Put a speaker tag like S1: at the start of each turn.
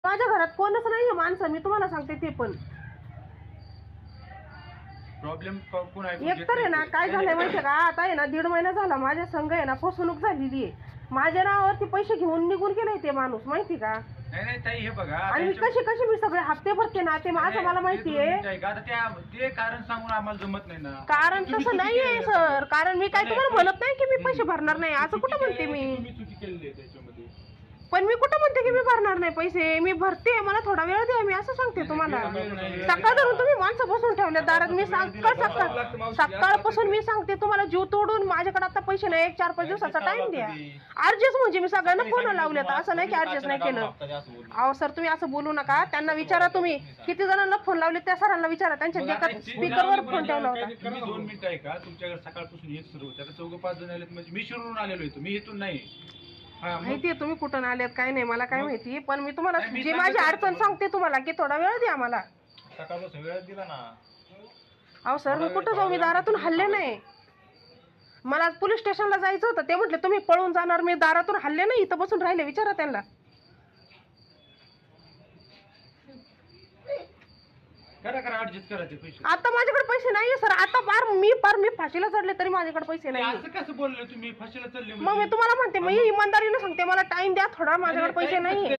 S1: माझ्या घरात कोणच नाहीये माणसं, मी तुम्हाला सांगते ते पण.
S2: प्रॉब्लेम कोण आहे?
S1: एकतर आहे ना काय झालंय माहितीये का, आता आहे ना 1.5 महिना झाला माझ्या संघ आहे ना फसवणूक झालेली आहे. माझ्या नावावरती पैसे घेऊन निघून गेलाय ते माणूस, माहिती का.
S2: नाही नाही ताई हे बघा,
S1: आणि मी कशी मी सगळे हप्ते भरते ना, ते माझं मला माहितीये.
S2: ते कारण सांगून आम्हाला जमत नाही ना.
S1: कारण तसं नाहीये सर, कारण मी काय तुम्हाला म्हणत नाही की मी पैसे भरणार नाही, असं कुठं म्हणते मी.
S2: चुकी केलेली आहे त्याच्यामध्ये.
S1: पण मी कुठं म्हणते की मी भरणार नाही पैसे, मी भरते, मला थोडा वेळ द्या, मी असं सांगते तुम्हाला. सकाळ धरून तुम्ही माणसं बसून ठेवल्या दारात, मी सकाळपासून मी सांगते तुम्हाला, जीव तोडून माझ्याकडे आता पैसे नाही, 4-5 दिवसाचा टाइम द्या. ऍडजस्ट म्हणजे मी सगळ्यांना फोन लावलेत, असं नाही की ऍडजस्ट नाही केलं. अहो सर तुम्ही असं बोलू नका, त्यांना विचारा तुम्ही किती जणांना फोन लावले, त्या सरांना विचारा, त्यांच्या स्पीकरवर फोन ठेवला होता.
S2: तुम्ही 2 मिनिटं आहे का, तुमच्याकडे सकाळपासून हेच सुरू होतं, 4-5 जण आलेत म्हणजे मी शिरूरून आलेलो आहे, मी इथून नाही.
S1: माहितीये तुम्ही कुठून आलेत काय नाही मला काय माहिती, पण मी तुम्हाला जी माझी अडचण सांगते तुम्हाला की थोडा वेळ द्या मला.
S2: सकाळपासून वेळ दिला ना.
S1: अहो सर मी कुठं जाऊ, मी दारातून हल्ले नाही. मला पोलीस स्टेशनला जायचं होतं, ते म्हटले तुम्ही पळून जाणार, मी दारातून हल्ले नाही, इथं बसून राहिले, विचारा त्यांना.
S2: करा ऍडजस्ट करायचे पैसे.
S1: आता माझ्याकडे पैसे नाहीये सर, आता मी फाशीला चढले तरी माझ्याकडे पैसे नाही.
S2: असं कसं बोलले तुम्ही, फाशीला चढले?
S1: मग मी तुम्हाला म्हणते, मी इमानदारीने सांगते, मला टाइम द्या थोडा, माझ्याकडे पैसे नाही.